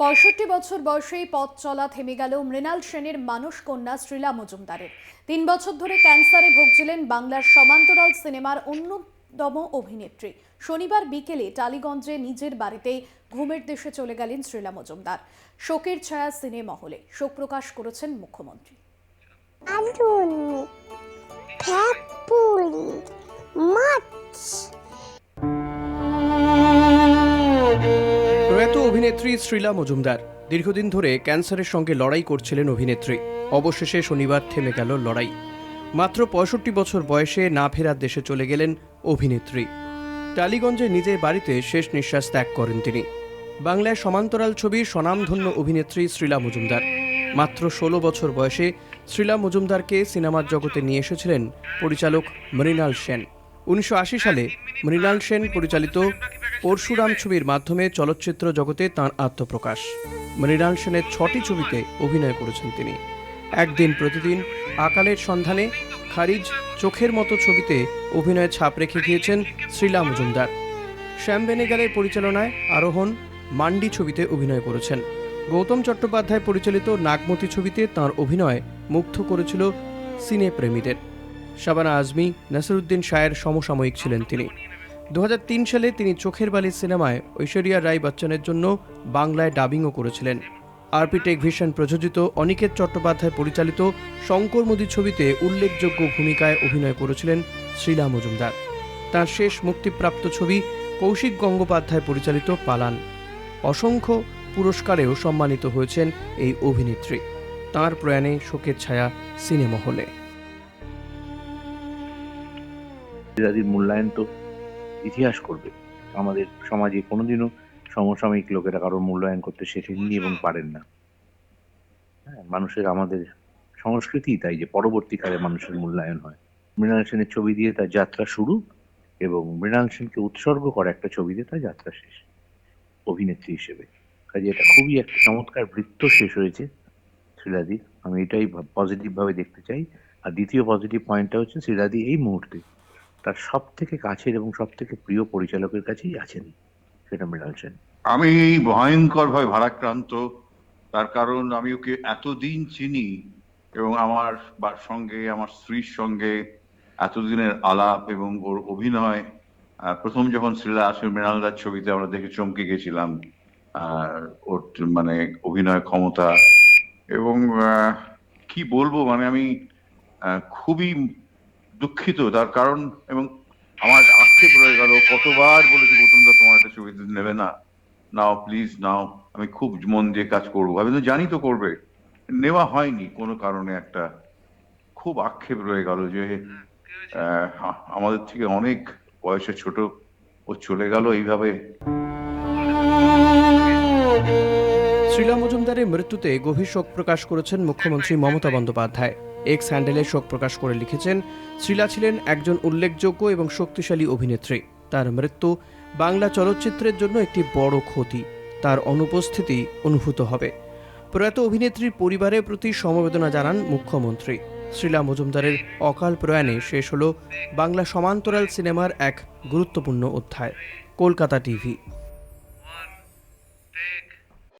৬৫ বছর বয়সেই পথ চলা থেমে গেল মৃণাল সেনের মানস কন্যা শ্রীলা মজুমদারের। ৩ বছর ধরে ক্যান্সারে ভুগছিলেন বাংলার সমান্তরাল সিনেমার অন্যতম অভিনেত্রী। শনিবার বিকেলে টালিগঞ্জে নিজের বাড়িতে ঘুমের দেশে চলে গেলেন শ্রীলা মজুমদার। শোকের ছায়া সিনেমহলে। শোক প্রকাশ করেছেন মুখ্যমন্ত্রী। প্রয়াত অভিনেত্রী শ্রীলা মজুমদার দীর্ঘদিন ধরে ক্যান্সারের সঙ্গে লড়াই করছিলেন অভিনেত্রী। অবশেষে শনিবার থেমে গেল লড়াই। মাত্র ৬৫ বছর বয়সে না ফেরার দেশে চলে গেলেন অভিনেত্রী। টালিগঞ্জে নিজের বাড়িতে শেষ নিঃশ্বাস ত্যাগ করেন তিনি। বাংলায় সমান্তরাল ছবির স্বনামধন্য অভিনেত্রী শ্রীলা মজুমদার। মাত্র ১৬ বছর বয়সে শ্রীলা মজুমদারকে সিনেমার জগতে নিয়ে এসেছিলেন পরিচালক মৃণাল সেন। ১৯৮০ সালে মৃণাল সেন পরিচালিত পরশুরাম ছবির মাধ্যমে চলচ্চিত্র জগতে তাঁর আত্মপ্রকাশ। মৃণাল সেনের ৬টি ছবিতে অভিনয় করেছেন তিনি। একদিন প্রতিদিন, আকালের সন্ধানে, খারিজ, চোখের মতো ছবিতে অভিনয়ে ছাপ রেখে গিয়েছেন শ্রীলা মজুমদার। শ্যাম বেনেগালের পরিচালনায় আরোহণ, মান্ডি ছবিতে অভিনয় করেছেন। গৌতম চট্টোপাধ্যায় পরিচালিত নাগমতি ছবিতে তাঁর অভিনয় মুগ্ধ করেছিল সিনেপ্রেমীদের। শাবানা আজমি, নাসিরুদ্দিন শাহের সমসাময়িক ছিলেন তিনি। ২০০৩ সালে তিনি চোখের বালি সিনেমায় ঐশ্বরিয়া রাই বচ্চনের জন্য বাংলায় ডাবিংও করেছিলেন। আরপি টেকভিশন প্রযোজিত অনিকেত চট্টোপাধ্যায় পরিচালিত শঙ্কর মোদি ছবিতে উল্লেখযোগ্য ভূমিকায় অভিনয় করেছিলেন শ্রীলা মজুমদার। তাঁর শেষ মুক্তিপ্রাপ্ত ছবি কৌশিক গঙ্গোপাধ্যায় পরিচালিত পালান। অসংখ্য পুরস্কারেও সম্মানিত হয়েছেন এই অভিনেত্রী। তাঁর প্রয়াণে শোকের ছায়া সিনেমহলে। মূল্যায়ন তো ইতিহাস করবে। আমাদের সমাজে কোনোদিনও সমসাময়িক লোকেরা কারোর মূল্যায়ন করতে শেখেননি এবং পারেন না। হ্যাঁ, মানুষের আমাদের সংস্কৃতি তাই যে পরবর্তীকালে মানুষের মূল্যায়ন হয়। মৃণাল সেনের ছবি দিয়ে তার যাত্রা শুরু এবং মৃণাল সেনকে উৎসর্গ করা একটা ছবি দিয়ে তার যাত্রা শেষ অভিনেত্রী হিসেবে। কাজে এটা খুবই একটা চমৎকার বৃত্ত শেষ হয়েছে শ্রীলাদি। আমি এটাই পজিটিভ ভাবে দেখতে চাই। আর দ্বিতীয় পজিটিভ পয়েন্টটা হচ্ছে শ্রীলাদি এই মুহূর্তে তার সব থেকে কাছের এবং সব থেকে প্রিয় পরিচালকের কাছেই আছেন, সেটা মৃণাল সেন। আমি ভয়ঙ্কর ভাবে ভারাক্রান্ত, তার কারণ আমি ওকে এতদিন চিনি এবং আমার সঙ্গে, আমার স্ত্রীর সঙ্গে এতদিনের আলাপ এবং ওর অভিনয়। প্রথম যখন শ্রীলা আসে মৃণালদার ছবিতে আমরা দেখে চমকে গেছিলাম, আর ওর মানে অভিনয় ক্ষমতা এবং কি বলবো, মানে আমি খুবই দুঃখিত তার কারণ। এবং আমার আক্ষেপ রয়ে গেল, কতবার বলেছি গৌতম দা তোমার একটা ছবি নেবে না, নাও প্লিজ নাও, আমি খুব মন দিয়ে কাজ করবো, আমি তো জানি তো করবে, নেওয়া হয়নি কোনো কারণে। একটা খুব আক্ষেপ রয়ে গেল যে আমাদের থেকে অনেক বয়সে ছোট ও চলে গেল এইভাবে। শ্রীলা মজুমদারের মৃত্যুতে গভীর শোক প্রকাশ করেছেন মুখ্যমন্ত্রী মমতা বন্দ্যোপাধ্যায়। এক্স হ্যান্ডেলে শোক প্রকাশ করে লিখেছেন, শ্রীলা ছিলেন একজন উল্লেখযোগ্য এবং শক্তিশালী অভিনেত্রী। তার মৃত্যু বাংলা চলচ্চিত্রের জন্য একটি বড় ক্ষতি। তার অনুপস্থিতি অনুভূত হবে। প্রয়াত অভিনেত্রীর পরিবারের প্রতি সমবেদনা জানান মুখ্যমন্ত্রী। শ্রীলা মজুমদারের অকাল প্রয়াণে শেষ হল বাংলা সমান্তরাল সিনেমার এক গুরুত্বপূর্ণ অধ্যায়। কলকাতা টিভি।